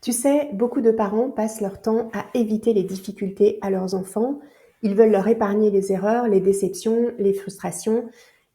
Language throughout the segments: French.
Tu sais, beaucoup de parents passent leur temps à éviter les difficultés à leurs enfants. Ils veulent leur épargner les erreurs, les déceptions, les frustrations.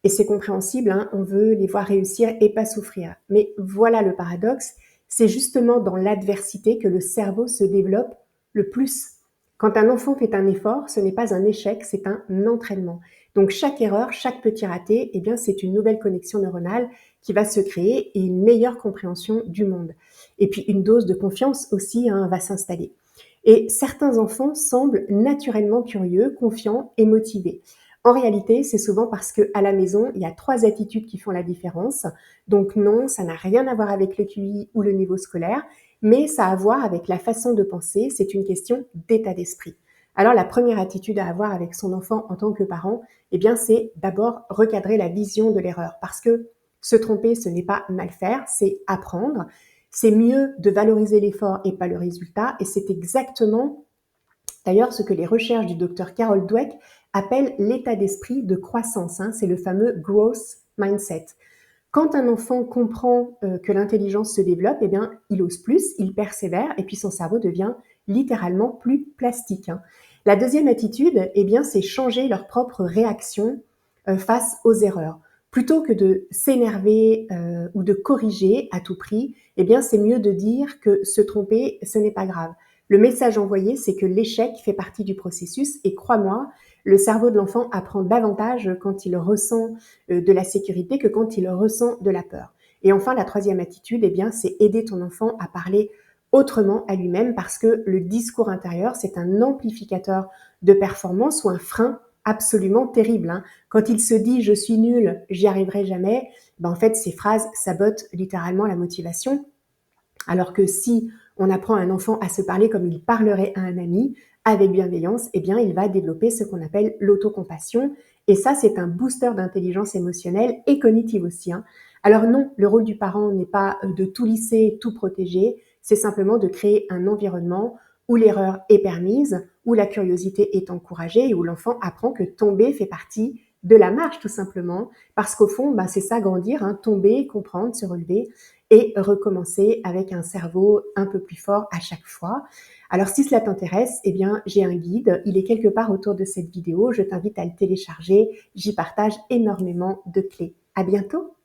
Et c'est compréhensible, hein, on veut les voir réussir et pas souffrir. Mais voilà le paradoxe, c'est justement dans l'adversité que le cerveau se développe le plus. Quand un enfant fait un effort, ce n'est pas un échec, c'est un entraînement. Donc chaque erreur, chaque petit raté, eh bien c'est une nouvelle connexion neuronale qui va se créer et une meilleure compréhension du monde. Et puis une dose de confiance aussi, hein, va s'installer. Et certains enfants semblent naturellement curieux, confiants et motivés. En réalité, c'est souvent parce qu'à la maison, il y a 3 attitudes qui font la différence. Donc non, ça n'a rien à voir avec le QI ou le niveau scolaire, mais ça a à voir avec la façon de penser, c'est une question d'état d'esprit. Alors la première attitude à avoir avec son enfant en tant que parent, eh bien c'est d'abord recadrer la vision de l'erreur, parce que se tromper, ce n'est pas mal faire, c'est apprendre. C'est mieux de valoriser l'effort et pas le résultat, et c'est exactement d'ailleurs ce que les recherches du docteur Carol Dweck appellent l'état d'esprit de croissance, hein, c'est le fameux growth mindset. Quand un enfant comprend que l'intelligence se développe, eh bien, il ose plus, il persévère, et puis son cerveau devient littéralement plus plastique, hein. La deuxième attitude, eh bien, c'est changer leur propre réaction face aux erreurs. Plutôt que de s'énerver ou de corriger à tout prix, eh bien, c'est mieux de dire que se tromper, ce n'est pas grave. Le message envoyé, c'est que l'échec fait partie du processus et crois-moi, le cerveau de l'enfant apprend davantage quand il ressent de la sécurité que quand il ressent de la peur. Et enfin, la troisième attitude, eh bien, c'est aider ton enfant à parler autrement à lui-même parce que le discours intérieur, c'est un amplificateur de performance ou un frein absolument terrible, hein. Quand il se dit je suis nul, j'y arriverai jamais, ben en fait ces phrases sabotent littéralement la motivation. Alors que si on apprend à un enfant à se parler comme il parlerait à un ami, avec bienveillance, eh bien il va développer ce qu'on appelle l'autocompassion. Et ça, c'est un booster d'intelligence émotionnelle et cognitive aussi, hein. Alors non, le rôle du parent n'est pas de tout lisser, tout protéger, c'est simplement de créer un environnement où l'erreur est permise, où la curiosité est encouragée et où l'enfant apprend que tomber fait partie de la marche tout simplement. Parce qu'au fond, ben, c'est ça grandir, hein, tomber, comprendre, se relever et recommencer avec un cerveau un peu plus fort à chaque fois. Alors si cela t'intéresse, eh bien j'ai un guide, il est quelque part autour de cette vidéo, je t'invite à le télécharger, j'y partage énormément de clés. À bientôt!